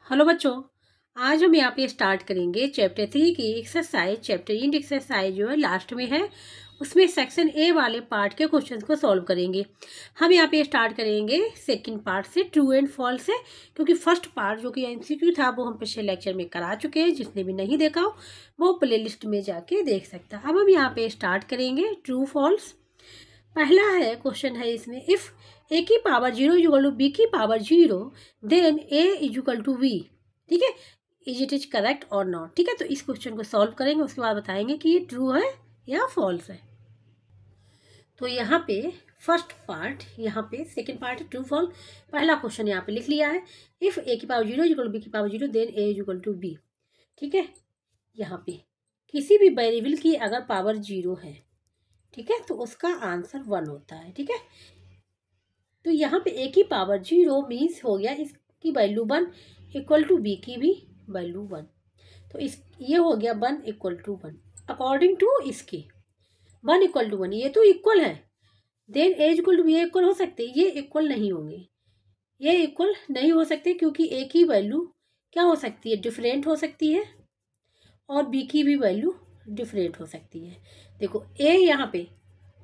Hello बच्चों, आज हम यहाँ पे स्टार्ट करेंगे चैप्टर 3 की एक्सरसाइज। चैप्टर इंड एक्सरसाइज जो है लास्ट में है, उसमें सेक्शन ए वाले पार्ट के क्वेश्चंस को सॉल्व करेंगे। हम यहाँ पे स्टार्ट करेंगे सेकंड पार्ट से, ट्रू एंड फॉल्स से, क्योंकि फर्स्ट पार्ट जो कि एमसीक्यू था वो हम पिछले लेक्चर में करा चुके हैं। जिसने भी नहीं देखा हो वो प्लेलिस्ट में जाके देख सकता है। अब हम यहाँ पे स्टार्ट करेंगे ट्रू फॉल्स। पहला है क्वेश्चन है इसमें, इफ ए की पावर 0 इक्वल टू बी की power 0 then A equal to B. ठीक है, इज इट इज करेक्ट और नॉट। ठीक है, तो इस क्वेश्चन को सॉल्व करेंगे, उसके बाद बताएंगे कि ये ट्रू है या फॉल्स है। तो यहाँ पे फर्स्ट पार्ट, यहाँ पे सेकंड पार्ट ट्रू फॉल्स। पहला क्वेश्चन यहाँ पे लिख लिया है, इफ ए की पावर 0 इक्वल टू बी की power 0 then A equal to B. ठीक है, यहाँ पे किसी भी वेरिएबल की अगर पावर 0 है, ठीक है, तो उसका आंसर 1 होता है। ठीक है, तो यहाँ पे ए की पावर 0 मीन्स हो गया इसकी वैल्यू 1 इक्वल टू बी की भी वैल्यू 1। तो इस ये हो गया 1 इक्वल टू 1 अकॉर्डिंग टू इसके 1 इक्वल टू 1, ये तो इक्वल है। Then A equal to B equal हो सकते, ये इक्वल नहीं होंगे, ये इक्वल नहीं हो सकते, क्योंकि ए की वैल्यू क्या हो सकती है, डिफरेंट हो सकती है, और बी की भी वैल्यू डिफरेंट हो सकती है। देखो ए यहाँ पे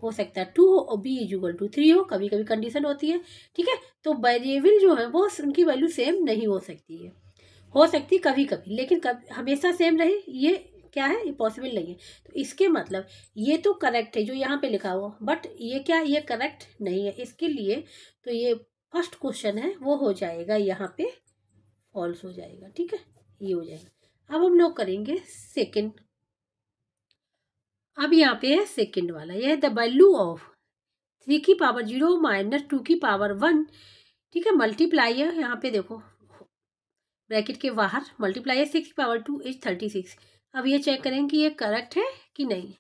हो सकता है 2 हो और बी इज इक्वल टू 3 हो, कभी कभी कंडीशन होती है। ठीक है, तो वेरिएबल जो है वो उनकी वैल्यू सेम नहीं हो सकती है, हो सकती कभी कभी, लेकिन कभी हमेशा सेम रहे ये क्या है, ये पॉसिबल नहीं है। तो इसके मतलब ये तो करेक्ट है जो यहाँ पे लिखा हुआ, बट ये क्या, ये करेक्ट नहीं है। इसके लिए तो ये फर्स्ट क्वेश्चन है वो हो जाएगा यहाँ पे फॉल्स हो जाएगा। ठीक है, ये हो जाएगा। अब हम लोग करेंगे सेकंड। अब यहाँ पे है सेकंड वाला, यह है द वैल्यू ऑफ 3 की पावर 0 माइनस 2 की पावर 1। ठीक है, मल्टीप्लाई है, यहाँ पे देखो ब्रैकेट के बाहर मल्टीप्लाई है, 6 की पावर 2 इज 36। अब ये चेक करें कि ये करेक्ट है कि नहीं,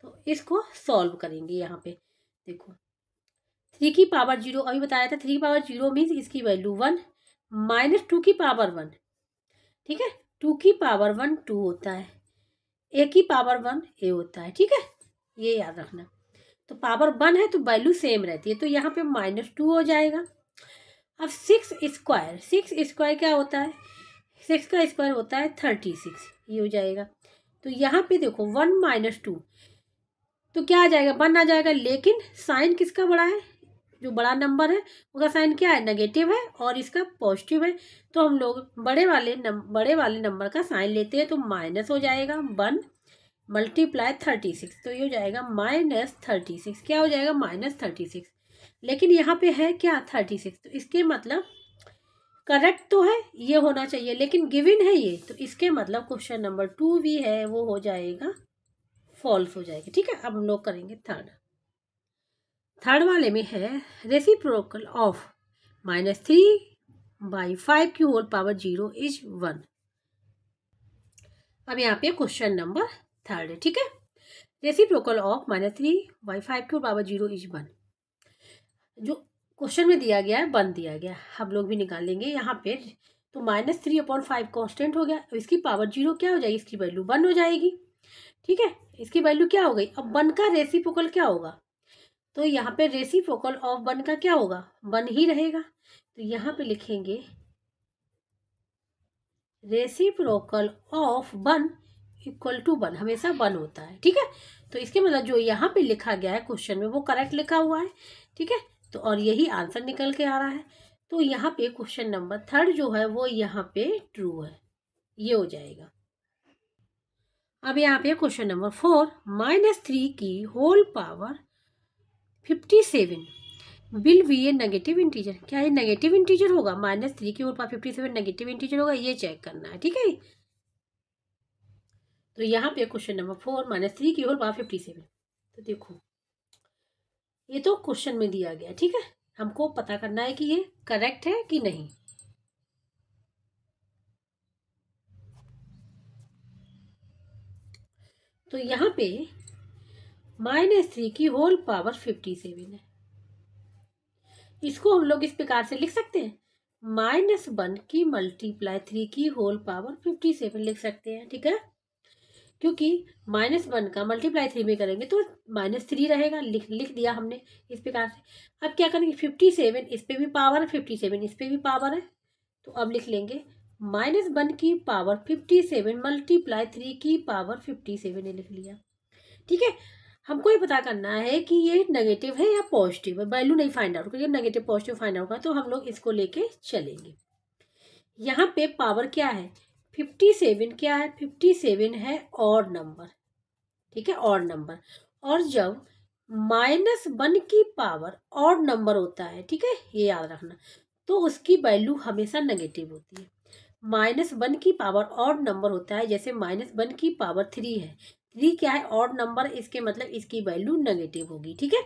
तो इसको सॉल्व करेंगे। यहाँ पे देखो 3 की पावर 0 अभी बताया था, 3 की पावर 0 मीन्स इसकी वैल्यू 1 माइनस 2 की पावर 1। ठीक है, 2 की पावर 1 2 होता है, ए की पावर 1 ए होता है। ठीक है, ये याद रखना। तो पावर 1 है तो वैल्यू सेम रहती है, तो यहाँ पे -2 हो जाएगा। अब 6 स्क्वायर क्या होता है, 6 का स्क्वायर होता है 36, ये हो जाएगा। तो यहाँ पे देखो 1 माइनस 2 तो क्या आ जाएगा, 1 आ जाएगा, लेकिन साइन किसका बड़ा है, जो बड़ा नंबर है उसका साइन क्या है, नेगेटिव है, और इसका पॉजिटिव है। तो हम लोग बड़े वाले नंबर का साइन लेते हैं, तो माइनस हो जाएगा 1 मल्टीप्लाई 36, तो ये हो जाएगा -36। क्या हो जाएगा, -36। लेकिन यहाँ पे है क्या 36, तो इसके मतलब करेक्ट तो है, ये होना चाहिए, लेकिन गिवन है ये, तो इसके मतलब क्वेश्चन नंबर 2 भी है वो हो जाएगा फॉल्स हो जाएगा। ठीक है, अब हम लोग करेंगे थर्ड वाले में है रेसिप्रोकल ऑफ -3/5 की होल पावर 0 इज 1। अब यहाँ पे क्वेश्चन नंबर थर्ड है। ठीक है, रेसिप्रोकल ऑफ -3/5 की होल पावर 0 इज 1। जो क्वेश्चन में दिया गया है 1 दिया गया, हम लोग भी निकालेंगे यहाँ पे। तो -3/5 कॉन्स्टेंट हो गया, इसकी पावर 0 क्या हो जाएगी, इसकी वैल्यू 1 हो जाएगी। ठीक है, इसकी वैल्यू क्या हो गई। अब 1 का रेसिप्रोकल क्या होगा, तो यहाँ पे रेसिप्रोकल ऑफ 1 का क्या होगा, 1 ही रहेगा। तो यहाँ पे लिखेंगे रेसिप्रोकल ऑफ 1 इक्वल टू 1, हमेशा 1 होता है। ठीक है, तो इसके मतलब जो यहाँ पे लिखा गया है क्वेश्चन में वो करेक्ट लिखा हुआ है। ठीक है, तो और यही आंसर निकल के आ रहा है। तो यहाँ पे क्वेश्चन नंबर थर्ड जो है वो यहाँ पे ट्रू है, ये हो जाएगा। अब यहाँ पे क्वेश्चन नंबर 4, -3 की whole power 57 will be a negative integer. क्या ये नेगेटिव इंटीजर होगा, -3 की होल पावर 57 नेगेटिव इंटीजर होगा, ये चेक करना है। ठीक है, तो यहाँ पे क्वेश्चन नंबर 4 -3 की होल पावर 57, तो देखो ये तो क्वेश्चन में दिया गया। ठीक है, हमको पता करना है कि ये करेक्ट है कि नहीं। तो यहाँ पे -3 की होल पावर 57 है, इसको हम लोग इस प्रकार से लिख सकते हैं, -1 की मल्टीप्लाई 3 की होल पावर 57 लिख सकते हैं। ठीक है, क्योंकि -1 का मल्टीप्लाई 3 में करेंगे तो -3 रहेगा, लिख दिया हमने इस प्रकार से। अब क्या करेंगे, 57 इस पे भी पावर है, 57 इस पे भी पावर है, तो अब लिख लेंगे -1 की पावर 57 मल्टीप्लाई 3 की पावर 57, ये लिख लिया। ठीक है, हमको ये पता करना है कि ये नेगेटिव है या पॉजिटिव है, वैल्यू नहीं फाइंड आउट करिए, नेगेटिव पॉजिटिव फाइंड आउट होगा तो हम लोग इसको लेके चलेंगे। यहाँ पे पावर क्या है, 57 क्या है, 57 है ऑड नंबर, ठीक है, ऑड नंबर। और जब -1 की पावर ऑड नंबर होता है, ठीक है, ये याद रखना, तो उसकी वैल्यू हमेशा नेगेटिव होती है। -1 की पावर ऑड नंबर होता है, जैसे -1 की पावर 3 है, 3 क्या है, ऑड नंबर, इसके मतलब इसकी वैल्यू नेगेटिव होगी। ठीक है,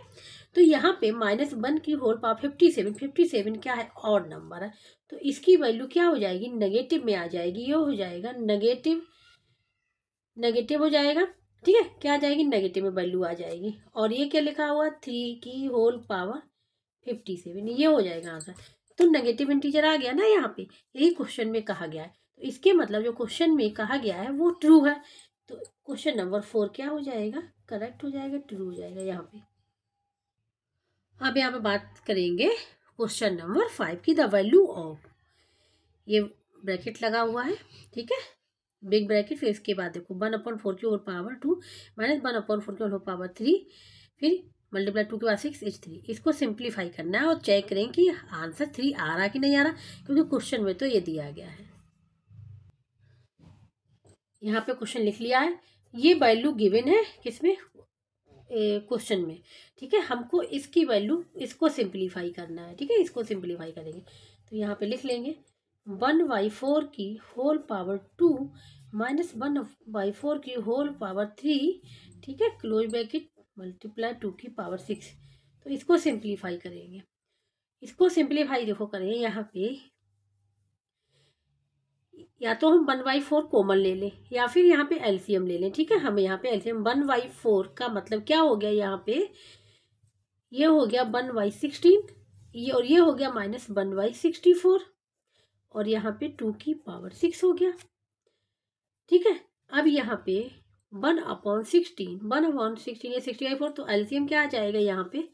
तो यहाँ पे -1 की होल पावर 57, 57 क्या है, ऑड नंबर है, तो इसकी वैल्यू क्या हो जाएगी, नेगेटिव में आ जाएगी, ये हो जाएगा नेगेटिव, नेगेटिव हो जाएगा। ठीक है, क्या आ जाएगी, नेगेटिव में वैल्यू आ जाएगी। और ये क्या लिखा हुआ, 3 की होल पावर 57, ये हो जाएगा आंसर। तो नेगेटिव इंटीजर आ गया ना यहाँ पे, यही क्वेश्चन में कहा गया है, तो इसके मतलब जो क्वेश्चन में कहा गया है वो ट्रू है, तो क्वेश्चन नंबर 4 क्या हो जाएगा, करेक्ट हो जाएगा, ट्रू हो जाएगा यहाँ पे। अब यहाँ पे बात करेंगे क्वेश्चन नंबर 5 की, द वैल्यू ऑफ, ये ब्रैकेट लगा हुआ है, ठीक है, बिग ब्रैकेट, फिर इसके बाद देखो 1/4 की होल पावर 2 -1/4 की होल पावर 3, फिर मल्टीप्लाई 2 के बाद 6h3, इसको सिंप्लीफाई करना है और चेक करें कि आंसर 3 आ रहा कि नहीं आ रहा, क्योंकि क्वेश्चन में तो ये दिया गया है। यहाँ पे क्वेश्चन लिख लिया है, ये वैल्यू गिवन है किसमें, क्वेश्चन में। ठीक है, हमको इसकी वैल्यू, इसको सिंप्लीफाई करना है, ठीक है, इसको सिंप्लीफाई करेंगे तो यहाँ पे लिख लेंगे 1/4 की होल पावर 2 -1/4 की होल पावर 3, ठीक है, क्लोज ब्रैकेट, मल्टीप्लाई 2 की पावर 6, तो इसको सिंप्लीफाई करेंगे। इसको सिंप्लीफाई देखो करें, यहाँ पे या तो हम 1/4 कॉमन ले लें या फिर यहाँ पे एलसीएम ले लें। ठीक है, हमें यहाँ पे एलसीएम 1/4 का मतलब क्या हो गया, यहाँ पे ये हो गया 1/16, ये और ये हो गया -1/64, और यहाँ पे 2 की पावर 6 हो गया। ठीक है, अब यहाँ पे 1/16, 1/16 या 64, तो एलसीएम क्या आ जाएगा, यहाँ पे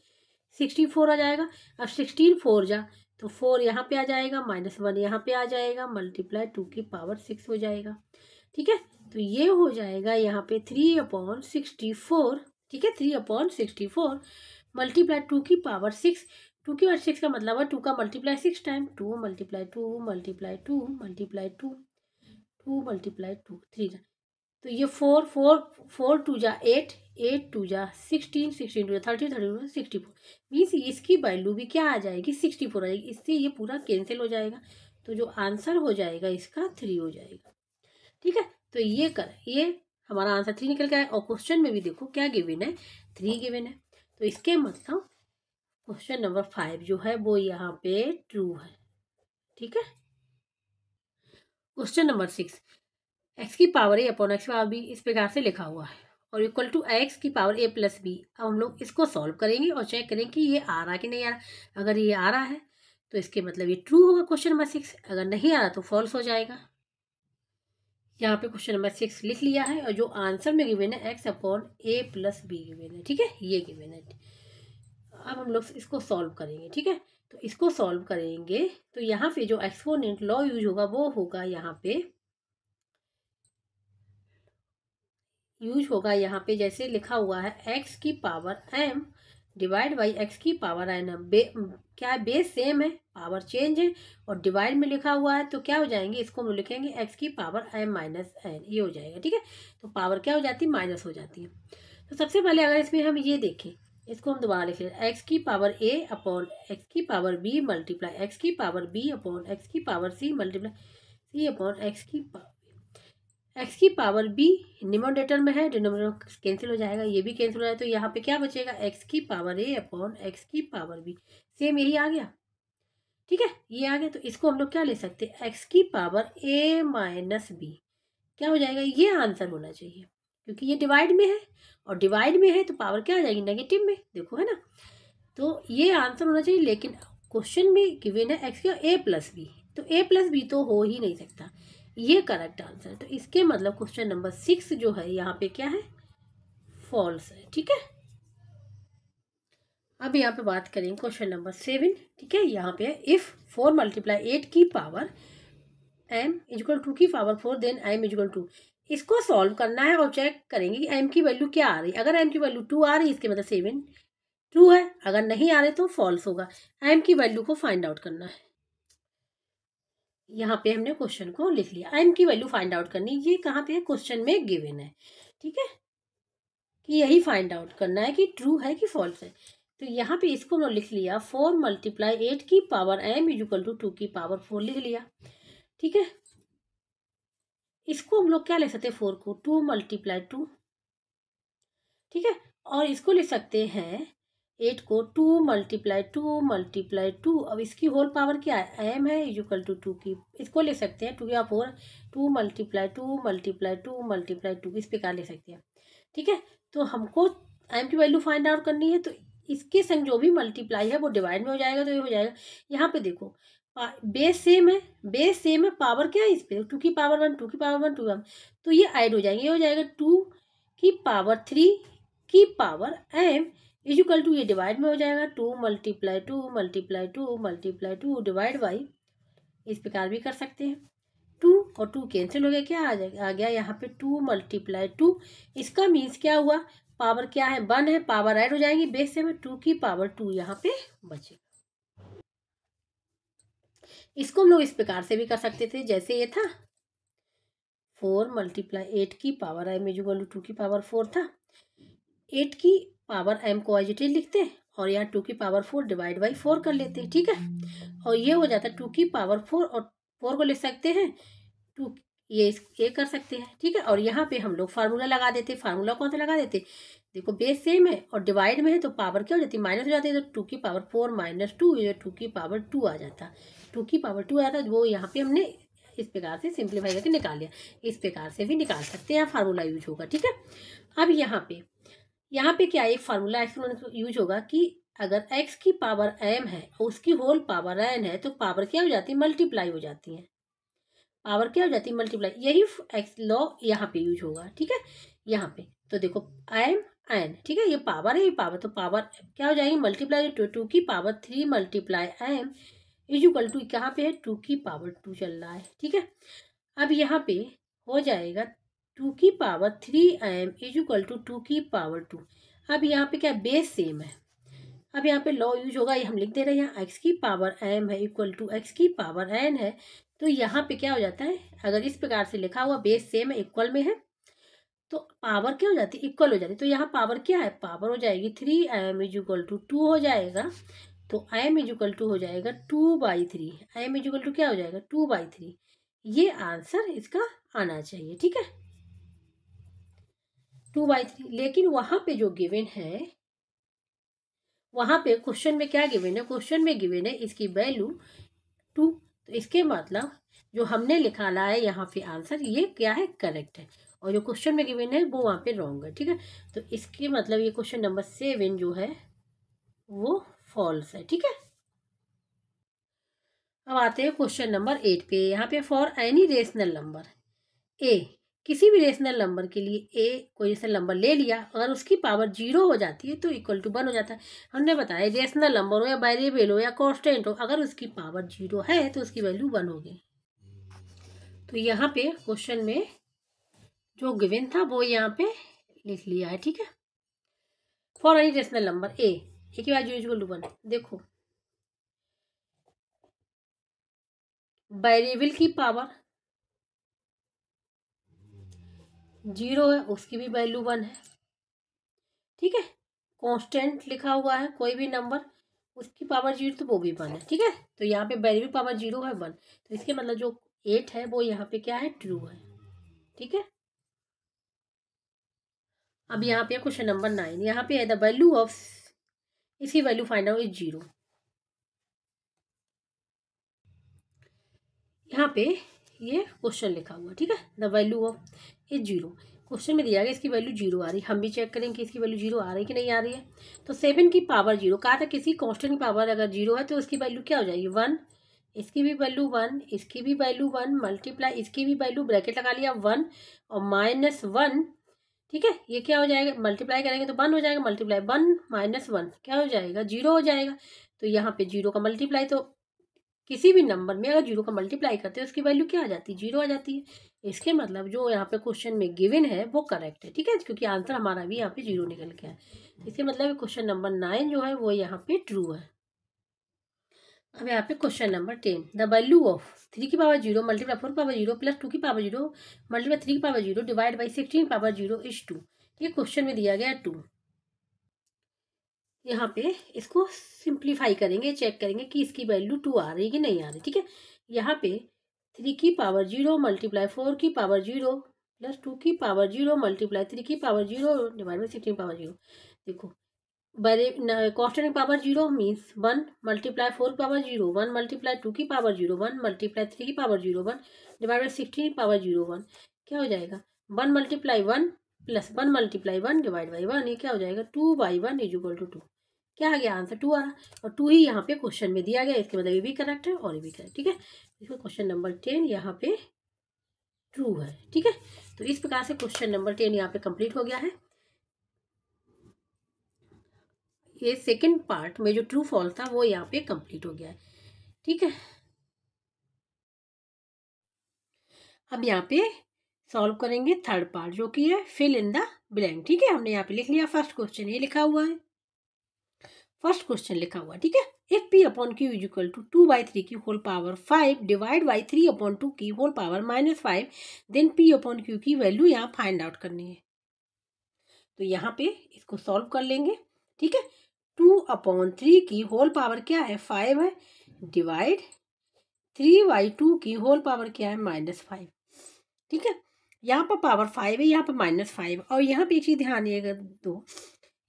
64 आ जाएगा। अब 16 4 जा तो 4 यहाँ पे आ जाएगा, -1 यहाँ पे आ जाएगा, मल्टीप्लाई 2 की पावर 6 हो जाएगा। ठीक है, तो ये हो जाएगा यहाँ पे 3/64, ठीक है, 3/64 मल्टीप्लाई 2 की पावर 6, 2 की पावर 6 का मतलब है 2 का multiply 6 time, 2 multiply 2 multiply 2 multiply 2 2 multiply 2 3, तो ये 4 4 4 2 जा 8, 8 2 जा 16, 16 2 जा 30, 30 64, मीन्स इसकी वैल्यू भी क्या आ जाएगी, 64 आ जाएगी। इससे ये पूरा कैंसिल हो जाएगा, तो जो आंसर हो जाएगा इसका 3 हो जाएगा। ठीक है, तो ये हमारा आंसर 3 निकल गया है। और क्वेश्चन में भी देखो क्या गिवन है, 3 गिवन है, तो इसके मतलब क्वेश्चन नंबर 5 जो है वो यहाँ पे ट्रू है। ठीक है, क्वेश्चन नंबर 6, एक्स की पावर ए अपॉन एक्स पावर बी इस प्रकार से लिखा हुआ है और इक्वल टू एक्स की पावर ए प्लस बी। अब हम लोग इसको सॉल्व करेंगे और चेक करेंगे कि ये आ रहा कि नहीं आ रहा। अगर ये आ रहा है तो इसके मतलब ये ट्रू होगा क्वेश्चन नंबर 6, अगर नहीं आ रहा तो फॉल्स हो जाएगा। यहाँ पे क्वेश्चन नंबर 6 लिख लिया है और जो आंसर में गिवन है x upon A plus be given है। ठीक है, ये गिवन है। अब हम लोग इसको सॉल्व करेंगे। ठीक है, तो इसको सॉल्व करेंगे तो यहाँ पे जो एक्सपोनेंट लॉ यूज होगा वो होगा यहाँ पे जैसे लिखा हुआ है एक्स की power m divide by x की पावर n। क्या है, बेस सेम है, पावर चेंज है और डिवाइड में लिखा हुआ है, तो क्या हो जाएंगे, इसको हम लिखेंगे एक्स की पावर m माइनस n, ये हो जाएगा। ठीक है, तो पावर क्या हो जाती है, माइनस हो जाती है। तो सबसे पहले अगर इसमें हम ये देखें, इसको हम दोबारा लिख लें, एक्स की पावर a अपॉन एक्स की पावर b मल्टीप्लाई एक्स की पावर b अपॉन एक्स की power c multiply c upon x की पावर बी न्यूमरेटर में है, डिनोमिनेटर कैंसिल हो जाएगा, ये भी कैंसिल हो जाएगा, तो यहाँ पे क्या बचेगा, एक्स की पावर ए अपॉन एक्स की पावर बी, सेम यही आ गया। ठीक है, ये आ गया, तो इसको हम लोग क्या ले सकते हैं, एक्स की पावर ए माइनस बी, क्या हो जाएगा, ये आंसर होना चाहिए क्योंकि ये डिवाइड में है और डिवाइड में है तो पावर क्या आ जाएगी, नेगेटिव में, देखो है ना, तो ये आंसर होना चाहिए। लेकिन क्वेश्चन में गिवन है एक्स का ए प्लस बी, तो ए प्लस बी तो हो ही नहीं सकता, ये करेक्ट आंसर है। तो इसके मतलब क्वेश्चन नंबर 6 जो है यहाँ पे क्या है, फॉल्स है। ठीक है, अब यहाँ पे बात करेंगे क्वेश्चन नंबर 7। ठीक है, यहाँ पे इफ 4 मल्टीप्लाई 8 की पावर m इक्वल टू की power 4 then m equal to. इसको सॉल्व करना है और चेक करेंगे कि m की वैल्यू क्या आ रही है। अगर m की वैल्यू 2 आ रही है इसके मतलब 7 ट्रू है, अगर नहीं आ रहे तो फॉल्स होगा। m की वैल्यू को फाइंड आउट करना है। यहाँ पे हमने क्वेश्चन को लिख लिया, m की वैल्यू फाइंड आउट करनी, ये कहाँ पे है, क्वेश्चन में गिवन है। ठीक है, कि यही फाइंड आउट करना है कि ट्रू है कि फॉल्स है। तो यहाँ पे इसको हमने लिख लिया 4 मल्टीप्लाई 8 की पावर m इक्वल टू 2 की पावर 4 लिख लिया। ठीक है, इसको हम लोग क्या ले सकते हैं, 4 को 2 मल्टीप्लाई 2। ठीक है, और इसको ले सकते हैं 8 को 2 मल्टीप्लाई 2 मल्टीप्लाई 2। अब इसकी होल पावर क्या है, m है इक्वल टू 2 की, इसको ले सकते हैं 2 की पावर 2 मल्टीप्लाई 2 मल्टीप्लाई 2 मल्टीप्लाई 2 इस प्रकार ले सकते हैं। ठीक है, तो हमको m की वैल्यू फाइंड आउट करनी है, तो इसके संग जो भी मल्टीप्लाई है वो डिवाइड में हो जाएगा, तो ये हो जाएगा। यहाँ पे देखो बेस सेम है, बेस सेम है, पावर क्या है इस पे 2 की पावर 1 2 की पावर 1 2 1, तो ये ऐड हो जाएंगे, ये हो जाएगा 2 की पावर 3 की पावर m इक्वल टू, ये डिवाइड में हो जाएगा 2 multiply 2 multiply 2 multiply 2 divide by, इस प्रकार भी कर सकते हैं। 2 और 2 कैंसिल हो गया, क्या आ जाएगा, आ गया यहाँ पे 2 मल्टीप्लाई 2। इसका मीन्स क्या हुआ, पावर क्या है 1 है, पावर ऐड हो जाएंगी बेस से में 2 की पावर 2 यहाँ पे बचेगा। इसको हम लोग इस प्रकार से भी कर सकते थे, जैसे ये था 4 मल्टीप्लाई 8 की पावर m इक्वल टू 2 की पावर 4 था, 8 की पावर m को एज इट इज लिखते और यहाँ 2 की पावर 4 डिवाइड बाई 4 कर लेते हैं। ठीक है, और ये हो जाता है 2 की पावर 4 और 4 को लिख सकते हैं 2, ये कर सकते हैं। ठीक है, और यहाँ पे हम लोग फार्मूला लगा देते, फार्मूला कौन सा लगा देते, देखो बेस सेम है और डिवाइड में है तो पावर क्या हो जाती है, माइनस हो जाती है, तो 2 की पावर 4 माइनस 2 ये 2 की पावर 2 आ जाता, 2 की पावर 2 आ जाता, वो यहाँ पे हमने इस प्रकार से सिंप्लीफाई करके निकाल लिया। इस प्रकार से भी निकाल सकते हैं, फार्मूला यूज होगा। ठीक है, अब यहाँ पे क्या एक फार्मूला यूज होगा कि अगर x की पावर m है और उसकी होल पावर n है तो पावर क्या हो जाती है, मल्टीप्लाई हो जाती है, पावर क्या हो जाती है मल्टीप्लाई, यही एक्स लॉ यहाँ पे यूज होगा। ठीक है, यहाँ पे तो देखो m n, ठीक है, ये पावर है, ये पावर, तो पावर क्या हो जाएगी मल्टीप्लाई 2 की power 3 multiply m equal to कहाँ पे है 2 की पावर 2 चल रहा है। ठीक है, अब यहाँ पे हो जाएगा 2 की पावर 3m इक्वल टू 2 की पावर 2। अब यहाँ पे क्या बेस सेम है, अब यहाँ पे लॉ यूज होगा, ये हम लिख दे रहे हैं यहाँ x की पावर m है इक्वल टू x की पावर n है, तो यहाँ पे क्या हो जाता है, अगर इस प्रकार से लिखा हुआ बेस सेम है इक्वल में है तो पावर क्या हो जाती है, इक्वल हो जाती है, तो यहाँ पावर क्या है, पावर हो जाएगी 3m इक्वल टू 2 हो जाएगा, तो m इक्वल टू हो जाएगा 2/3, m इक्वल टू क्या हो जाएगा 2/3, ये आंसर इसका आना चाहिए। ठीक है, 2/3, लेकिन वहां पे जो गिवन है, वहां पे क्वेश्चन में क्या गिवन है, क्वेश्चन में गिवन है इसकी वैल्यू 2, तो इसके मतलब जो हमने निकाला है यहाँ पे आंसर ये क्या है, करेक्ट है, और जो क्वेश्चन में गिवन है वो वहाँ पे रॉन्ग है। ठीक है, तो इसके मतलब ये क्वेश्चन नंबर 7 जो है वो फॉल्स है। ठीक है, अब आते हैं क्वेश्चन नंबर 8 पे। यहाँ पे for any rational number A, किसी भी रेशनल नंबर के लिए ए कोई रेशनल नंबर ले लिया, अगर उसकी पावर 0 हो जाती है तो इक्वल टू 1 हो जाता है। हमने बताया रेशनल नंबर हो या वेरिएबल हो या कांस्टेंट हो, अगर उसकी पावर 0 है तो उसकी वैल्यू 1 होगी। तो यहाँ पे क्वेश्चन में जो गिवन था वो यहाँ पे लिख लिया है। ठीक है, for any rational number A की वैल्यू इक्वल टू 1, देखो वेरिएबल की पावर 0 है उसकी भी वैल्यू 1 है। ठीक है, कांस्टेंट लिखा हुआ है कोई भी नंबर उसकी पावर 0 तो वो भी 1 है। ठीक है, तो यहाँ पे वेरिएबल पावर 0 है 1, तो इसके मतलब जो 8 है वो यहाँ पे क्या है, ट्रू है। ठीक है, अब यहाँ पे क्वेश्चन नंबर 9, यहाँ पे है द वैल्यू ऑफ, इसकी वैल्यू फाइंड आउट इज 0। यहाँ पे ये क्वेश्चन लिखा हुआ, ठीक है, the value of is 0, question में दिया गया इसकी वैल्यू 0 आ रही है, हम भी चेक करेंगे कि इसकी वैल्यू 0 आ रही है कि नहीं आ रही है। तो 7 की पावर 0, कहा था किसी कांस्टेंट की पावर अगर 0 है तो उसकी वैल्यू क्या हो जाएगी 1, इसकी भी वैल्यू 1, इसकी भी वैल्यू 1, मल्टीप्लाई इसकी भी वैल्यू, ब्रैकेट लगा लिया 1 और -1, ठीक है। ये क्या हो जाएगा, मल्टीप्लाई करेंगे तो 1 हो जाएगा, मल्टीप्लाई 1 -1 क्या हो जाएगा, 0 हो जाएगा। तो यहाँ पे 0 का मल्टीप्लाई, तो किसी भी नंबर में अगर 0 का मल्टीप्लाई करते हैं उसकी वैल्यू क्या आ जाती है, 0 आ जाती है। इसके मतलब जो यहाँ पे क्वेश्चन में गिवन है वो करेक्ट है, ठीक है, क्योंकि आंसर हमारा भी यहाँ पे 0 निकल के है। इसके मतलब क्वेश्चन नंबर 9 जो है वो यहाँ पे ट्रू है। अब यहाँ पे question number 10, the value of 3 की पावर 0 मल्टीप्लाई 4 की पावर 0 प्लस 2 की पावर 0 मल्टीप्लाई 3 की पावर 0 डिवाइड बाई 16 की पावर 0 इज 2। ये क्वेश्चन में दिया गया 2। यहाँ पे इसको सिंप्लीफाई करेंगे, चेक करेंगे कि इसकी वैल्यू 2 आ रही है कि नहीं आ रही, ठीक है। यहाँ पे 3 की पावर 0 मल्टीप्लाई 4 की पावर 0 प्लस 2 की पावर 0 मल्टीप्लाई 3 की पावर 0 डिवाइड बाई 16 पावर 0। देखो बड़े constant power 0 means 1 multiply 4 power 0 1 multiply 2 की पावर 0 1 मल्टीप्लाई 3 की पावर 0 1 डिवाइड बाई 16 पावर 0 1 क्या हो जाएगा, 1 multiply 1 plus 1 multiply 1 divide by 1, ये क्या हो जाएगा 2/1 इज इक्वल टू 2। क्या आ गया आंसर 2 आ रहा, और 2 ही यहाँ पे क्वेश्चन में दिया गया, इसके मतलब ये भी करेक्ट है और ये भी करेक्ट, ठीक है। इसको क्वेश्चन नंबर 10 यहाँ पे ट्रू है, ठीक है। तो इस प्रकार से क्वेश्चन नंबर 10 यहाँ पे कंप्लीट हो गया है। ये सेकंड पार्ट में जो ट्रू फॉल्स था वो यहाँ पे कंप्लीट हो गया है, ठीक है। अब यहाँ पे सॉल्व करेंगे थर्ड पार्ट जो कि है फिल इन द ब्लैंक, ठीक है। हमने यहाँ पे लिख लिया फर्स्ट क्वेश्चन, ये लिखा हुआ है, फर्स्ट क्वेश्चन लिखा हुआ है, ठीक है। If p upon q is equal to 2/3 की whole power 5 divide by 3 upon 2 की whole power -5 then p upon q की वैल्यू यहाँ फाइंड आउट करनी है। तो यहाँ पे इसको सॉल्व कर लेंगे, ठीक है। 2/3 की होल पावर क्या है 5 है, डिवाइड 3/2 की होल पावर क्या है -5, ठीक है। यहाँ पर पावर 5 है, यहाँ पर -5, और यहाँ पे एक चीज ध्यान दिएगा, दो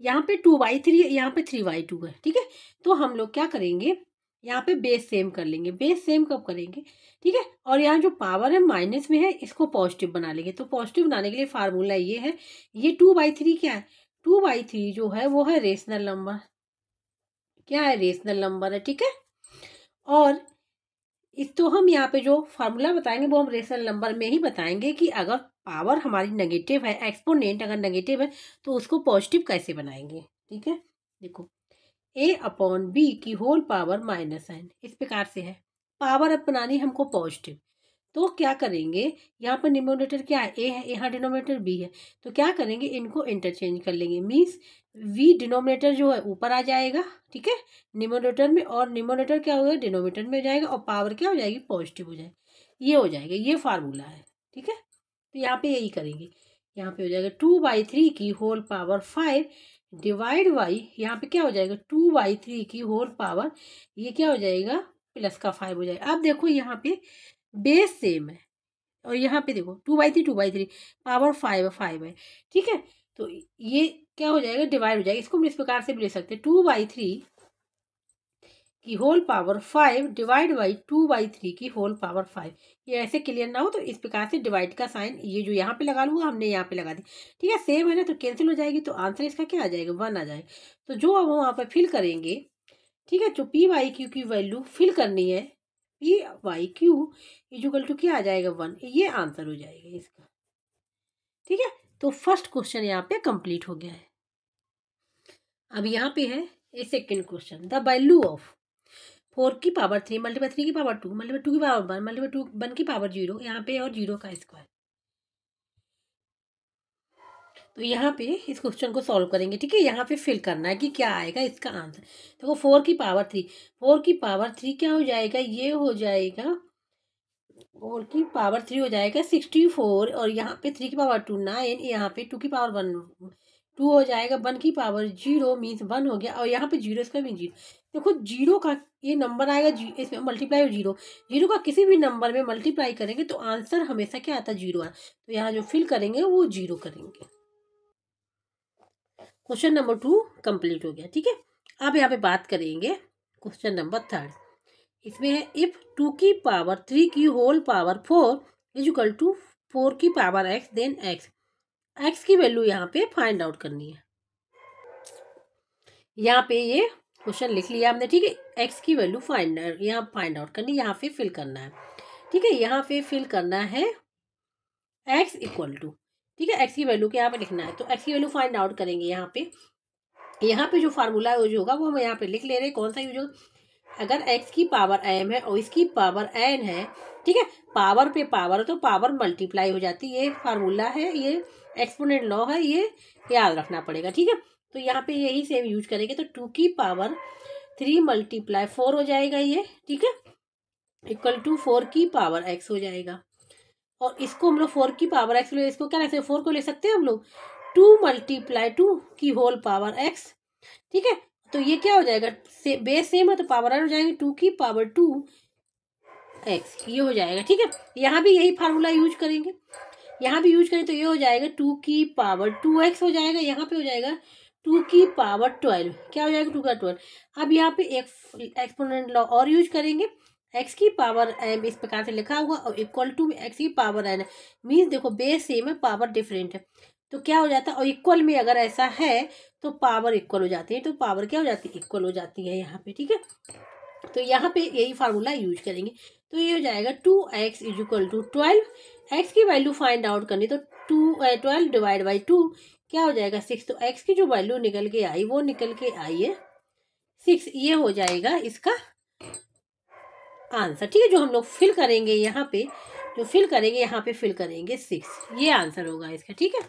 यहाँ पे 2/3 यहाँ पे 3/2 है, ठीक है। तो हम लोग क्या करेंगे, यहाँ पे बेस सेम कर लेंगे। बेस सेम कब करेंगे, ठीक है। और यहाँ जो पावर है माइनस में है इसको पॉजिटिव बना लेंगे। तो पॉजिटिव बनाने के लिए फार्मूला ये है, ये 2/3 क्या है, 2/3 जो है वो है रेशनल नंबर, क्या है रेशनल नंबर है, ठीक है। और इस तो हम यहाँ पे जो फार्मूला बताएंगे वो हम रेशनल नंबर में ही बताएंगे कि अगर पावर हमारी नेगेटिव है, एक्सपोनेंट अगर नेगेटिव है तो उसको पॉजिटिव कैसे बनाएंगे, ठीक है। देखो a/b की होल पावर -n इस प्रकार से है, पावर अब बनानी हमको पॉजिटिव। तो क्या करेंगे, यहाँ पर डिनोमिनेटर क्या है, a है, यहाँ डिनोमिनेटर b है, तो क्या करेंगे इनको इंटरचेंज कर लेंगे। मीन्स v डिनोमिनेटर जो है ऊपर आ जाएगा, ठीक है, न्यूमरेटर में, और न्यूमरेटर क्या होगा डिनोमिनेटर में हो जाएगा, और पावर क्या हो जाएगी पॉजिटिव हो जाएगी, ये हो जाएगा, ये फार्मूला है, ठीक है। तो यहाँ पे यही करेंगे, यहाँ पे हो जाएगा 2/3 की होल पावर 5 डिवाइड बाई, यहाँ पे क्या हो जाएगा 2/3 की होल पावर, ये क्या हो जाएगा प्लस का 5 हो जाएगा। अब देखो यहाँ पे बेस सेम है, और यहाँ पे देखो 2/3 पावर 5 है, ठीक है। तो ये क्या हो जाएगा डिवाइड हो जाएगा, इसको हम इस प्रकार से भी ले सकते हैं, 2/3 की होल पावर 5 डिवाइड बाई 2/3 की होल पावर 5। ये ऐसे क्लियर ना हो तो इस प्रकार से डिवाइड का साइन ये जो यहाँ पे लगा लूँगा हमने यहाँ पे लगा दी, ठीक है। सेम है ना, तो कैंसिल हो जाएगी, तो आंसर इसका क्या आ जाएगा 1 आ जाएगा। तो जो अब हम वहाँ पर फिल करेंगे, ठीक है, जो p/q की वैल्यू फिल करनी है, p/q इक्वल टू क्या आ जाएगा 1, ये आंसर हो जाएगा इसका, ठीक है। तो फर्स्ट क्वेश्चन यहाँ पे कंप्लीट हो गया है। अब यहाँ पे है a second question, the value of 4 की पावर 3 मल्टीप्लाई 3 की पावर 2 मल्टीप्लाई 2 की पावर 1 मल्टीप्लाई 2 1 की पावर 0, यहाँ पे और 0 का स्क्वायर। तो यहाँ पे इस क्वेश्चन को सॉल्व करेंगे, ठीक है। यहाँ पे फिल करना है कि क्या आएगा इसका आंसर। देखो 4 की पावर 3, 4 की पावर 3 क्या हो जाएगा, ये हो जाएगा 4 की पावर 3 हो जाएगा 64, और यहाँ पे 3 की पावर 2 9, यहाँ पे 2 की पावर 1 2 हो जाएगा, 1 की पावर 0 मीन्स 1 हो गया, और यहाँ पे 0 इसका भी 0। देखो 0 का ये नंबर आएगा, इसमें मल्टीप्लाई 0, 0 का किसी भी नंबर में मल्टीप्लाई करेंगे तो आंसर हमेशा क्या आता है 0 आता। तो यहाँ जो फिल करेंगे वो 0 करेंगे। क्वेश्चन नंबर 2 कंप्लीट हो गया, ठीक है। अब यहाँ पे बात करेंगे क्वेश्चन नंबर 3, इसमें है इफ 2 की पावर 3 की whole power 4 is equal to 4 की पावर x देन x की वैल्यू यहाँ पे फाइंड आउट करनी है। यहाँ पे ये क्वेश्चन लिख लिया हमने, ठीक है। एक्स की वैल्यू यहाँ फाइंड आउट करनी, यहाँ पे फिल करना है, ठीक है। यहाँ पे फिल करना है एक्स इक्वल टू, ठीक है, एक्स की वैल्यू के यहाँ पे लिखना है। तो एक्स की वैल्यू फाइंड आउट करेंगे यहाँ पे जो फार्मूला यूज होगा वो हम यहाँ पे लिख ले रहे हैं। कौन सा यूज होगा? अगर x की पावर m है और इसकी पावर n है, ठीक है, पावर पे पावर तो पावर मल्टीप्लाई हो जाती है। ये फार्मूला है, ये एक्सपोनेंट लॉ है, ये याद रखना पड़ेगा, ठीक है। तो यहाँ पे यही सेम यूज करेंगे। तो 2 की पावर 3 मल्टीप्लाई 4 हो जाएगा ये, ठीक है, इक्वल टू 4 की पावर x हो जाएगा। और इसको हम लोग 4 की पावर x ले, इसको क्या लिख सकते हैं? 4 को ले सकते हैं हम लोग 2 मल्टीप्लाई 2 की होल पावर x, ठीक है। तो ये क्या हो जाएगा? बेस सेम है तो पावर हो जाएंगे 2 की पावर 2 x, ये हो जाएगा, ठीक है। यहाँ भी यही फार्मूला यूज करेंगे, यहाँ भी यूज करें तो ये हो जाएगा 2 की पावर 2x हो जाएगा। यहाँ पे हो जाएगा 2 की पावर 12, क्या हो जाएगा? 2 का 12। अब यहाँ पे एक एक्सपोनेंट लॉ और यूज करेंगे, x की पावर m इस प्रकार से लिखा हुआ और इक्वल टू x की पावर n, मीन्स देखो बेस सेम है, पावर डिफरेंट है, तो क्या हो जाता है? और इक्वल में अगर ऐसा है तो पावर इक्वल हो जाती है, तो पावर क्या हो जाती है? इक्वल हो जाती है यहाँ पे, ठीक है। तो यहाँ पे यही फार्मूला यूज करेंगे। तो ये हो जाएगा 2x is equal to 12। X की वैल्यू फाइंड आउट करनी, तो 12 डिवाइड बाई 2 क्या हो जाएगा? 6। तो x की जो वैल्यू निकल के आई वो निकल के आई है 6, ये हो जाएगा इसका आंसर, ठीक है। जो हम लोग फिल करेंगे यहाँ पे, जो फिल करेंगे यहाँ पे फिल करेंगे 6, ये आंसर होगा इसका, ठीक है।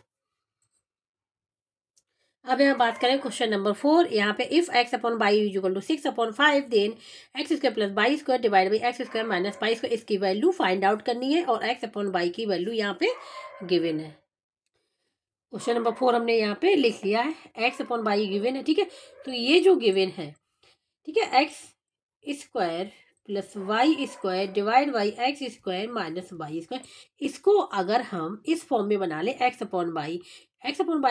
अब यहाँ बात करें क्वेश्चन नंबर 4। यहाँ पे if x upon y is equal to 6/5 then x square plus y square divide by x square minus y square, इसकी वैल्यू फाइंड आउट करनी है और x अपॉन बाई की वैल्यू यहाँ पे गिवन है। क्वेश्चन नंबर 4 हमने यहाँ पे लिख लिया है, x अपॉन बाई गिवन है, ठीक है। तो ये जो गिवन है, ठीक है, x square plus y square divide by x square minus y square, इसको अगर हम इस फॉर्म में बना लें एक्स अपॉन बाई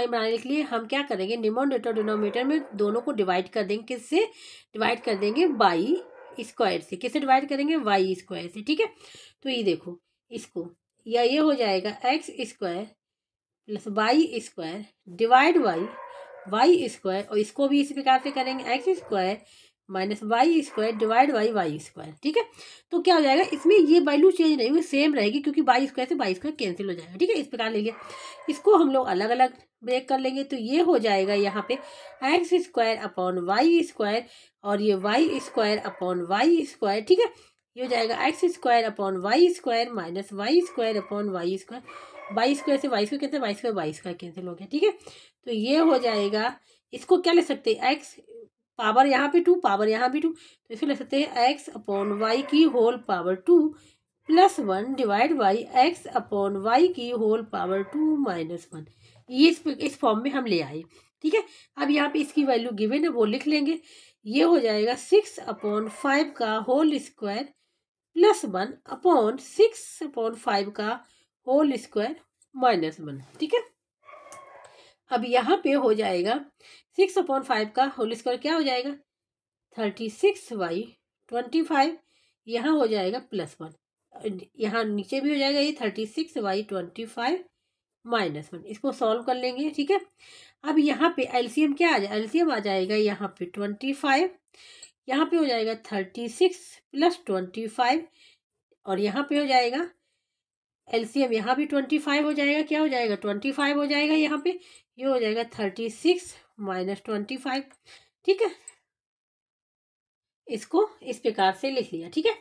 बनाने के लिए हम क्या करेंगे? न्यूमरेटर डिनोमिनेटर में दोनों को डिवाइड कर देंगे। किससे डिवाइड कर देंगे? बाई स्क्वायर से। किससे डिवाइड करेंगे? वाई स्क्वायर से, ठीक है। तो ये देखो इसको, या ये हो जाएगा x square plus y square divide by y square, और इसको भी इसी प्रकार से करेंगे x square minus y square divide by y square, ठीक है। तो क्या हो जाएगा? इसमें ये वैल्यू चेंज नहीं हुई, सेम रहेगी, क्योंकि वाई स्क्वायर से वाई स्क्वायर कैंसिल हो जाएगा, ठीक है। इस प्रकार ले लिया, इसको हम लोग अलग अलग ब्रेक कर लेंगे। तो ये हो जाएगा यहाँ पे x square upon y square और ये y square upon y square, ठीक है। ये हो जाएगा x square upon y square minus y square upon y square. Y square से y square cancel, y square cancel हो गया, ठीक है। तो ये हो जाएगा, इसको क्या ले सकते हैं? एक्स पावर यहाँ पे 2, पावर यहाँ भी 2, तो इसको ले सकते हैं एक्स अपॉन वाई की whole power 2 plus 1 divide by x upon y की होल पावर 2 माइनस 1। ये इस फॉर्म में हम ले आए, ठीक है। अब यहाँ पे इसकी वैल्यू गिवन है वो लिख लेंगे। ये हो जाएगा 6/5 का होल स्क्वायर प्लस 1 अपॉन 6/5 का होल स्क्वायर माइनस 1, ठीक है। अब यहाँ पे हो जाएगा 6/5 का होल स्क्वायर क्या हो जाएगा? 36/25, यहाँ हो जाएगा प्लस 1, यहाँ नीचे भी हो जाएगा ये 36/25 माइनस 1। इसको सॉल्व कर लेंगे, ठीक है। अब यहाँ पे एलसीएम क्या आ जाए? एलसीएम आ जाएगा यहाँ पे 25, यहाँ पे हो जाएगा 36 प्लस 25, और यहाँ पे हो जाएगा एलसीएम, यहाँ भी 25 हो जाएगा, क्या हो जाएगा? 25 हो जाएगा यहाँ पे। ये हो जाएगा 36 माइनस 25, ठीक है। इसको इस प्रकार से लिख लिया, ठीक है।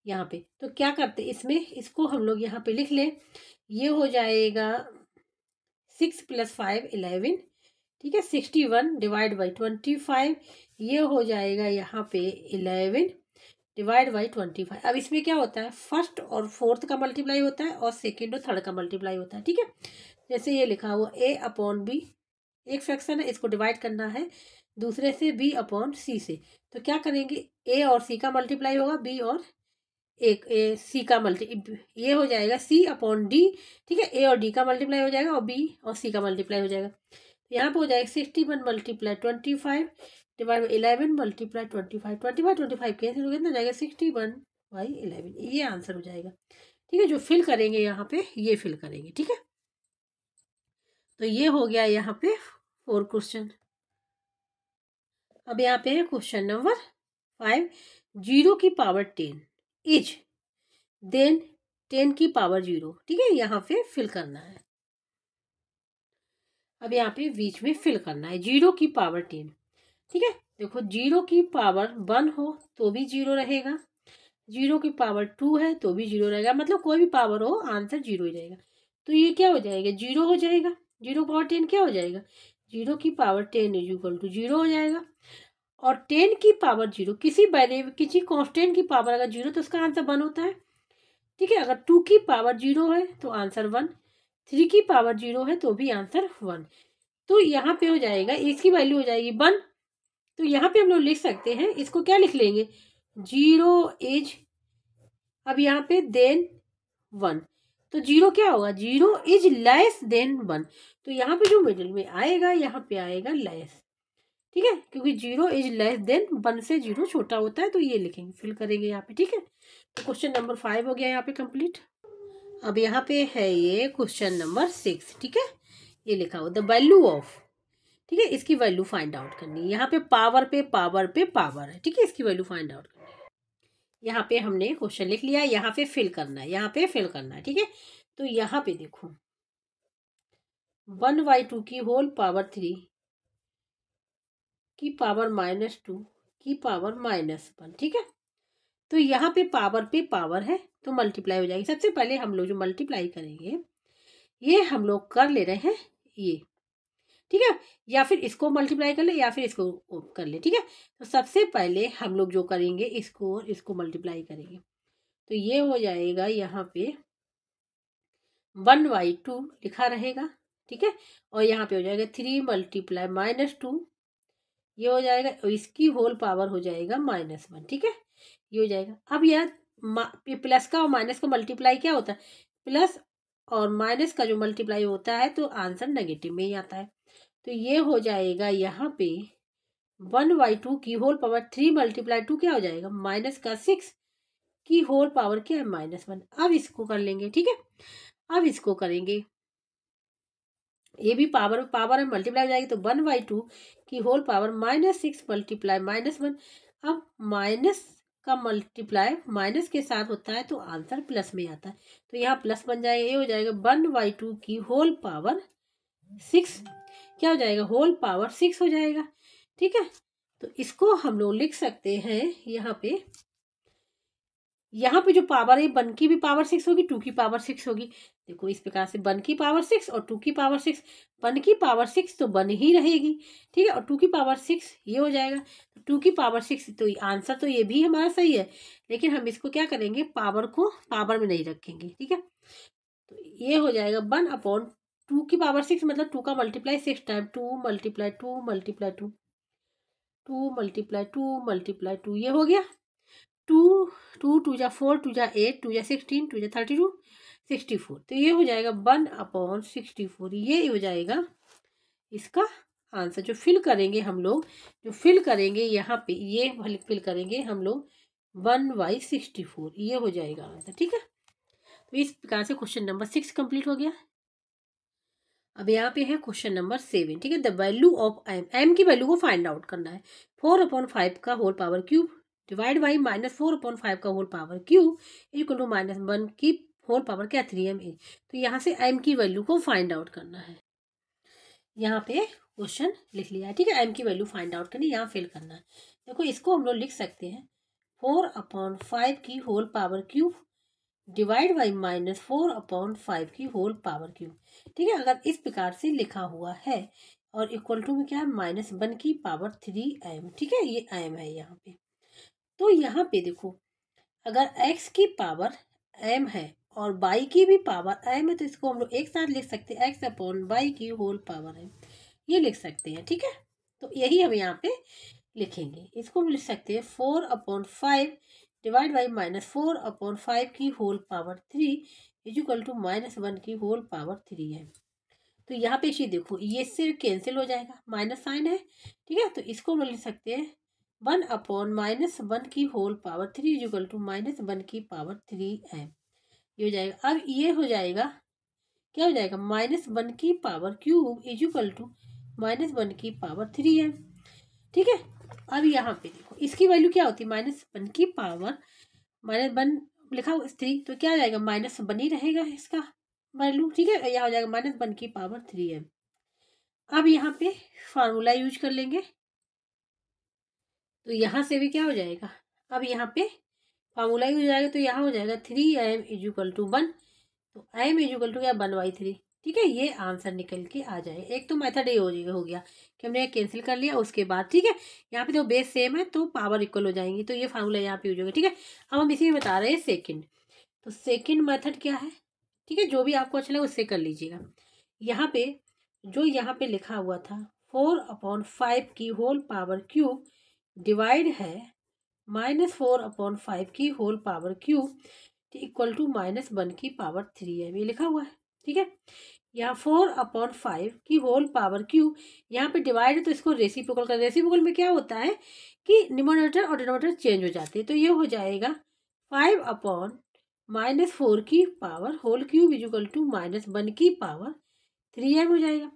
यहाँ पे तो क्या करते इसमें, इसको हम लोग यहाँ पे लिख लें। ये हो जाएगा 6 + 5 11, ठीक है। 61 डिवाइड बाई 25, ये हो जाएगा यहाँ पे 11 डिवाइड बाई 25। अब इसमें क्या होता है? फर्स्ट और फोर्थ का मल्टीप्लाई होता है और सेकेंड और थर्ड का मल्टीप्लाई होता है, ठीक है। जैसे ये लिखा हुआ a अपॉन बी, एक फ्रैक्शन है, इसको डिवाइड करना है दूसरे से b अपॉन सी से। तो क्या करेंगे? a और c का मल्टीप्लाई होगा, b और सी का ये हो जाएगा c अपॉन डी, ठीक है। a और d का मल्टीप्लाई हो जाएगा और b और c का मल्टीप्लाई हो जाएगा। तो यहाँ पे हो जाएगा 61 multiply 25 divide by 11 multiply 25 cancel हो गया, ना जाएगा 61/11, ये आंसर हो जाएगा, ठीक है। जो फिल करेंगे यहाँ पे ये फिल करेंगे, ठीक है। तो ये हो गया यहाँ पे 4 क्वेश्चन। अब यहाँ पे है क्वेश्चन नंबर 5, 0 की पावर 10 इज देन 10 की पावर 0। ठीक है, यहाँ पे फिल करना है। अब यहाँ पे बीच में फिल करना है 0 की पावर 10। ठीक है, देखो 0 की पावर 1 हो तो भी 0 रहेगा, 0 की पावर 2 है तो भी 0 रहेगा, मतलब कोई भी पावर हो आंसर 0 ही रहेगा। तो ये क्या हो जाएगा, 0 हो जाएगा। 0 पावर 10 क्या हो जाएगा, 0 की पावर 10 इज इक्वल टू 0 हो जाएगा। और 10 की पावर 0, किसी वेरिएबल किसी कांस्टेंट की पावर अगर 0 तो उसका आंसर 1 होता है। ठीक है, अगर 2 की पावर 0 है तो आंसर 1, 3 की पावर 0 है तो भी आंसर 1। तो यहाँ पे हो जाएगा, इसकी वैल्यू हो जाएगी 1। तो यहाँ पे हम लोग लिख सकते हैं, इसको क्या लिख लेंगे, 0 इज, अब यहाँ पे देन 1, तो 0 क्या होगा, 0 इज लेस देन 1। तो यहाँ पे जो मिडिल में आएगा यहाँ पे आएगा लेस। ठीक है, क्योंकि 0 इज लेस देन 1 से 0 छोटा होता है, तो ये लिखेंगे, फिल करेंगे यहाँ पे। ठीक है, तो क्वेश्चन नंबर 5 हो गया यहाँ पे कंप्लीट। अब यहाँ पे है ये क्वेश्चन नंबर 6। ठीक है, ये लिखा हो द वैल्यू ऑफ, ठीक है, इसकी वैल्यू फाइंड आउट करनी है। यहाँ पे पावर पे पावर पे पावर है। ठीक है, इसकी वैल्यू फाइंड आउट करनी है। यहाँ पे हमने क्वेश्चन लिख लिया, यहाँ पे फिल करना है, यहाँ पे फिल करना है। ठीक है, तो यहाँ पे देखो 1/2 की होल पावर 3 की पावर -2 की पावर -1। ठीक है, तो यहाँ पे पावर है तो मल्टीप्लाई हो जाएगी। सबसे पहले हम लोग जो मल्टीप्लाई करेंगे, ये हम लोग कर ले रहे हैं ये। ठीक है, या फिर इसको मल्टीप्लाई कर ले या फिर इसको कर ले। ठीक है, तो सबसे पहले हम लोग जो करेंगे, इसको और इसको मल्टीप्लाई करेंगे, तो ये हो जाएगा यहाँ पे 1/2 लिखा रहेगा। ठीक है, और यहाँ पे हो जाएगा 3 × -2, ये हो जाएगा, और इसकी होल पावर हो जाएगा -1। ठीक है, ये हो जाएगा। अब यार प्लस का और माइनस का मल्टीप्लाई क्या होता है, प्लस और माइनस का जो मल्टीप्लाई होता है तो आंसर नेगेटिव में ही आता है। तो ये हो जाएगा यहाँ पे 1/2 की होल पावर 3 × 2 क्या हो जाएगा, -6 की होल पावर क्या है, -1। अब इसको कर लेंगे। ठीक है, अब इसको करेंगे, ये भी पावर पावर में मल्टीप्लाई हो जाएगी, तो 1/2 की होल पावर -6 × -1। अब माइनस का मल्टीप्लाई माइनस के साथ होता है तो आंसर प्लस में आता है, तो यहाँ प्लस बन जाएगा। ये हो जाएगा 1/2 की होल पावर 6, क्या हो जाएगा, होल पावर 6 हो जाएगा। ठीक है, तो इसको हम लोग लिख सकते हैं यहाँ पे जो पावर है 1 की भी पावर 6 होगी, 2 की पावर 6 होगी। देखो इस प्रकार से 1 की पावर 6 और 2 की पावर 6, 1 की पावर 6 तो 1 ही रहेगी। ठीक है, और 2 की पावर 6 ये हो जाएगा, 2 की पावर 6, तो आंसर तो ये भी हमारा सही है, लेकिन हम इसको क्या करेंगे, पावर को पावर में नहीं रखेंगे। ठीक है, तो ये हो जाएगा 1/2 की पावर 6, मतलब 2 का मल्टीप्लाई 6 टाइम, 2 × 2 × 2, 2 × 2 × 2, ये हो गया। 2 2 2 जा 4, 2 जा 8, 2 जा 16, 2 जा 32, 64। तो ये हो जाएगा 1/64, ये हो जाएगा इसका आंसर। जो फिल करेंगे हम लोग, जो फिल करेंगे यहाँ पे, ये फिल करेंगे हम लोग 1/64, ये हो जाएगा आंसर। ठीक है, तो इस प्रकार से क्वेश्चन नंबर 6 कंप्लीट हो गया। अब यहाँ पे है क्वेश्चन नंबर 7। ठीक है, the value of M, M की वैल्यू को फाइंड आउट करना है। 4/5 का whole power cube divide by -4/5 का whole power cube equal to -1 की होल पावर क्या 3m है। तो यहाँ से m की वैल्यू को फाइंड आउट करना है। यहाँ पे क्वेश्चन लिख लिया है। ठीक है, m की वैल्यू फाइंड आउट करनी, यहाँ फिल करना है। देखो इसको हम लोग लिख सकते हैं 4/5 की whole power cube divide by -4/5 की होल पावर क्यूब। ठीक है, अगर इस प्रकार से लिखा हुआ है और इक्वल टू में क्या है, -1 की पावर 3m। ठीक है, ये m है यहाँ पे। तो यहाँ पे देखो, अगर x की पावर m है और y की भी पावर m है, तो इसको हम लोग एक साथ लिख सकते हैं, x/y की होल पावर है, ये लिख सकते हैं। ठीक है, तो यही हम यहाँ पे लिखेंगे। इसको हम लिख सकते हैं 4/5 डिवाइड बाई -4/5 की whole power 3 is equal to -1 की होल पावर 3 है। तो यहाँ पे इसी देखो, ये से कैंसिल हो जाएगा, माइनस साइन है। ठीक है, तो इसको हम लिख सकते हैं 1/-1 की whole power 3 is equal to -1 की पावर 3m, ये हो जाएगा। अब ये हो जाएगा, क्या हो जाएगा, -1 की power cube is equal to -1 की पावर 3m। ठीक है, अब यहाँ पे देखो इसकी वैल्यू क्या होती है, -1 की पावर -1 लिखा हुआ 3, तो क्या आ जाएगा, -1 ही रहेगा इसका वैल्यू, ठीक है। यह हो जाएगा -1 की पावर 3m। अब यहाँ पे फार्मूला यूज कर लेंगे, तो यहाँ से भी क्या हो जाएगा, अब यहाँ पे फार्मूला यूज हो जाएगा, तो यहाँ हो जाएगा 3m = 1, तो m = क्या, 1/3, ठीक है। ये आंसर निकल के आ जाए। एक तो मेथड ये हो गया कि हमने कैंसिल कर लिया, उसके बाद ठीक है यहाँ पे तो बेस सेम है तो पावर इक्वल हो जाएंगी, तो ये फार्मूला यहाँ पे यूज होगा, ठीक है। अब हम इसी में बता रहे हैं सेकंड, तो सेकंड मेथड क्या है, ठीक है, जो भी आपको अच्छा लगे उससे कर लीजिएगा। यहाँ पे जो यहाँ पे लिखा हुआ था 4/5 की होल पावर क्यूब डिवाइड है -4/5 की whole power cube equal to -1 की पावर 3m, ये लिखा हुआ है, ठीक है। यहाँ 4/5 की होल पावर क्यूब, यहाँ पे डिवाइड है तो इसको रेसिप्रोकल कर, रेसिप्रोकल में क्या होता है कि न्यूमरेटर और डिनोमिनेटर चेंज हो जाते हैं, तो ये हो जाएगा 5/-4 की power whole cube equal to -1 की पावर 3m हो जाएगा।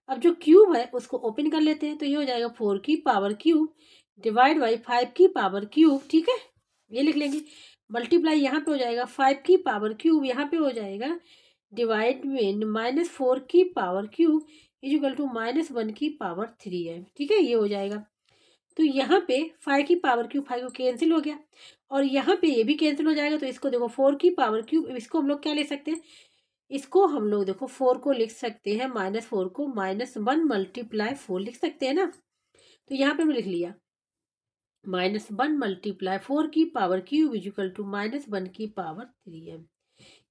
अब जो क्यूब है उसको ओपन कर लेते हैं, तो ये हो जाएगा 4 की पावर क्यूब डिवाइड बाई 5 की पावर क्यूब, ठीक है, ये लिख लेंगे। मल्टीप्लाई यहाँ पे हो जाएगा 5 की पावर क्यूब, यहाँ पे हो जाएगा डिवाइड में -4 की पावर क्यूब इक्वल टू -1 की पावर 3m, ठीक है, ये हो जाएगा। तो यहाँ पे 5 की पावर क्यूब 5 को कैंसिल हो गया, और यहाँ पे ये भी कैंसिल हो जाएगा, तो इसको देखो 4 की पावर क्यूब, इसको हम लोग क्या ले सकते हैं, इसको हम लोग देखो 4 को लिख सकते हैं, -4 को -1 × 4 लिख सकते हैं ना, तो यहाँ पे हमने लिख लिया -1 × 4 की पावर क्यूब इक्वल टू -1 की पावर 3m।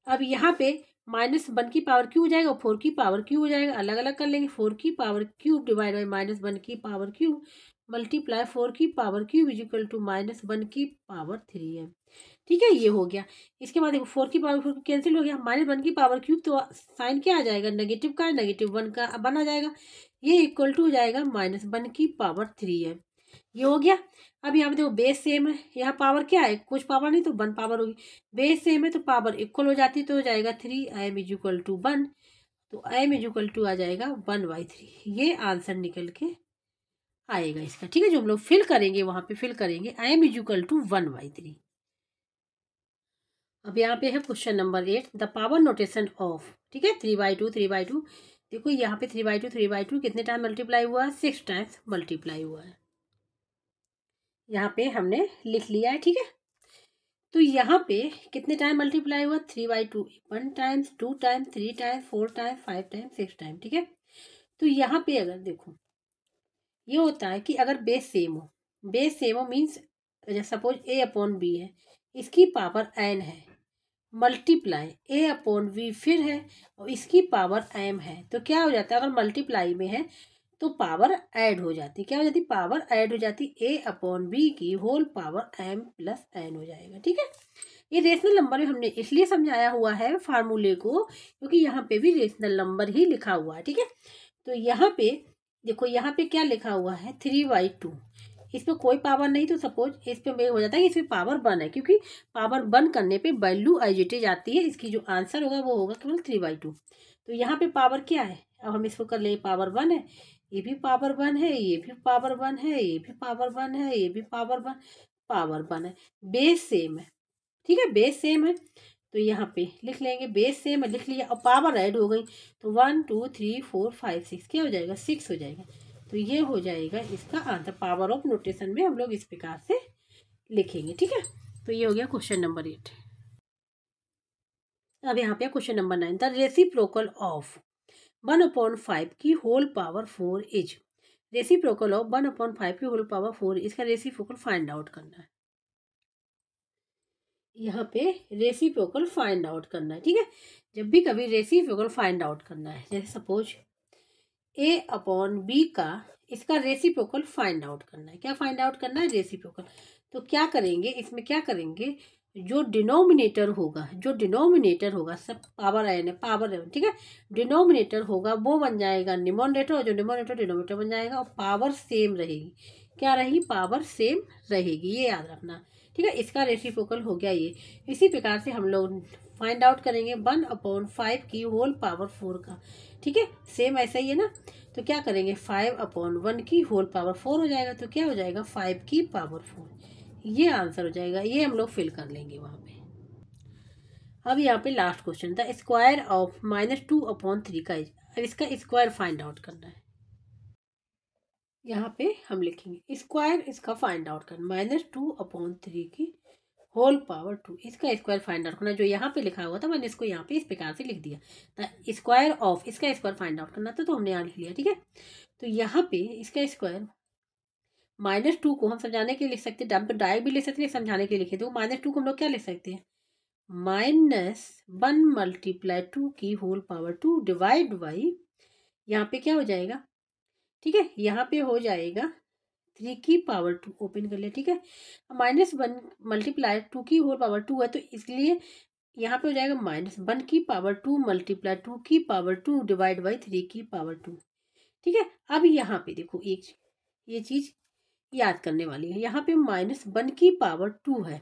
अब यहाँ पे -1 की पावर क्यूब हो जाएगा और 4 की पावर क्यूब हो जाएगा, अलग अलग कर लेंगे। 4 की पावर क्यूब डिवाइड बाई -1 की पावर क्यूब मल्टीप्लाई 4 की पावर क्यूब इक्वल टू -1 की पावर 3m, ठीक है, ये हो गया। इसके बाद देखो 4 की पावर 4 कैंसिल हो गया, -1 की पावर क्यूब, तो साइन क्या आ जाएगा, नेगेटिव का, -1 का 1 आ जाएगा, ये इक्वल टू हो जाएगा -1 की पावर 3m, ये हो गया। अब यहाँ पे देखो बेस सेम है, यहाँ पावर क्या है, कुछ पावर नहीं तो 1 पावर होगी, बेस सेम है तो पावर इक्वल हो जाती, तो हो जाएगा 3m = 1, तो m = आ जाएगा 1/3, ये आंसर निकल के आएगा इसका, ठीक है, जो हम लोग फिल करेंगे वहां पे फिल करेंगे m = 1/3। अब यहाँ पे है question number 8, the power notation of, ठीक है, 3/2 3/2, देखो यहाँ पे 3/2 3/2 कितने टाइम मल्टीप्लाई हुआ है, 6 टाइम्स मल्टीप्लाई हुआ है, यहाँ पे हमने लिख लिया है, ठीक है। तो यहाँ पे कितने टाइम मल्टीप्लाई हुआ, 3/2 1 times 2 times 3 times 4 times 5 times 6 time, ठीक है। तो यहाँ पे अगर देखो ये होता है कि अगर बेस सेम हो मीन्स सपोज a/b है, इसकी पावर n है, मल्टीप्लाई a/v फिर है और इसकी पावर m है, तो क्या हो जाता है, अगर मल्टीप्लाई में है तो पावर ऐड हो जाती, क्या हो जाती, पावर ऐड हो जाती, a/b की होल पावर m + n हो जाएगा, ठीक है। ये रेशनल नंबर में हमने इसलिए समझाया हुआ है फार्मूले को क्योंकि यहाँ पे भी रेशनल नंबर ही लिखा हुआ है, ठीक है। तो यहाँ पे देखो यहाँ पे क्या लिखा हुआ है 3/2, इसमें कोई पावर नहीं, तो सपोज इस पे हो जाता है कि इसमें पावर 1 है, क्योंकि पावर 1 करने पे वैल्यू एज आती है, इसकी जो आंसर होगा वो होगा केवल 3/2। तो यहाँ पे पावर क्या है, अब हम इसको कर ले, पावर 1 है, ये भी पावर 1 है, ये भी पावर 1 है, ये भी पावर 1 है, ये भी पावर 1 है, बेस सेम है, ठीक है, बेस सेम है, तो यहाँ पे लिख लेंगे बेस सेम है, लिख लिया, और पावर ऐड हो गई, तो 1 2 3 4 5 6 क्या हो जाएगा, 6 हो जाएगा, तो ये हो जाएगा इसका आंसर। पावर ऑफ नोटेशन में हम लोग इस प्रकार से लिखेंगे, ठीक है। तो ये हो गया क्वेश्चन नंबर 8। अब यहाँ पे question number 9, the reciprocal of 1/5 की whole power 4 is, reciprocal of 1/5 की होल पावर 4, इसका रेसिप्रोकल फाइंड आउट करना है, यहाँ पे रेसिप्रोकल फाइंड आउट करना है, ठीक है। जब भी कभी रेसिप्रोकल फाइंड आउट करना है, जैसे सपोज a/b का इसका रेसिप्रोकल फाइंड आउट करना है, क्या फाइंड आउट करना है, रेसिप्रोकल। तो क्या करेंगे, इसमें क्या करेंगे, जो डिनोमिनेटर होगा सब पावर n है, पावर n, ठीक है, डिनोमिनेटर होगा वो बन जाएगा न्यूमरेटर, और जो न्यूमरेटर डिनोमिनेटर बन जाएगा, और पावर सेम रहेगी, क्या रहेगी, पावर सेम रहेगी, ये याद रखना, ठीक है, इसका रेसिप्रोकल हो गया ये। इसी प्रकार से हम लोग फाइंड आउट करेंगे 1/5 की होल पावर 4 का। ठीक है, सेम ऐसा ही है ना। तो क्या करेंगे 5/1 की होल पावर 4 हो जाएगा, तो क्या हो जाएगा 5 की पावर 4। ये आंसर हो जाएगा, ये हम लोग फिल कर लेंगे वहाँ पे। अब यहाँ पे लास्ट क्वेश्चन था स्क्वायर ऑफ -2/3 का। अब इसका स्क्वायर फाइंड आउट करना है। यहाँ पे हम लिखेंगे स्क्वायर इसका फाइंड आउट करना, -2/3 की होल पावर 2, इसका स्क्वायर फाइंड आउट करना। जो यहाँ पे लिखा हुआ था मैंने इसको यहाँ पे इस प्रकार से लिख दिया था, स्क्वायर ऑफ इसका स्क्वायर फाइंड आउट करना था, तो हमने यहाँ लिख लिया। ठीक है, तो यहाँ पे इसका स्क्वायर -2 को हम समझाने के लिए लिख सकते हैं, हम तो डायरेक्ट भी लिख सकते हैं, समझाने के लिए लिखे तो -2 को हम लोग क्या लिख सकते हैं, -1 × 2 की होल पावर 2 डिवाइड बाई, यहाँ पे क्या हो जाएगा, ठीक है, यहाँ पे हो जाएगा 3 की पावर 2, ओपन कर ले। ठीक है, -1 × 2 की होल पावर 2 है, तो इसलिए यहाँ पे हो जाएगा -1 की पावर 2 × 2 की पावर 2 डिवाइड बाई 3 की पावर 2। ठीक है, अब यहाँ पे देखो एक ये चीज याद करने वाली है, यहाँ पे -1 की पावर 2 है।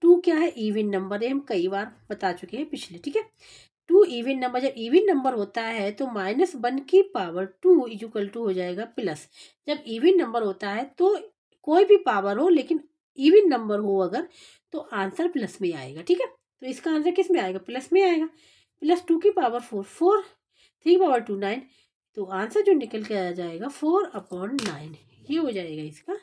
2 क्या है, इवन नंबर है, हम कई बार बता चुके हैं पिछले। ठीक है, 2 इवन नंबर, जब इवन नंबर होता है तो -1 की पावर 2 इक्वल टू हो जाएगा प्लस। जब इवन नंबर होता है तो कोई भी पावर हो लेकिन इवन नंबर हो अगर, तो आंसर प्लस में आएगा। ठीक है, तो इसका आंसर किस में आएगा, प्लस में आएगा। +2 की पावर 4, 3 पावर 2 9, तो आंसर जो निकल के आ जाएगा 4/9, ये हो जाएगा इसका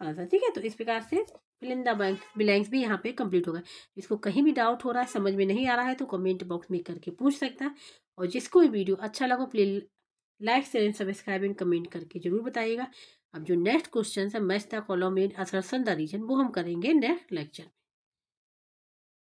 आंसर। ठीक है, तो इस प्रकार से फिल इन द ब्लैंक्स भी यहाँ पे कंप्लीट होगा। इसको कहीं भी डाउट हो रहा है, समझ में नहीं आ रहा है, तो कमेंट बॉक्स में करके पूछ सकता है। और जिसको भी वीडियो अच्छा लगा please like share and subscribe and comment करके जरूर बताइएगा। अब जो नेक्स्ट क्वेश्चन है match the column in assertion the reason, वो हम करेंगे नेक्स्ट लेक्चर में।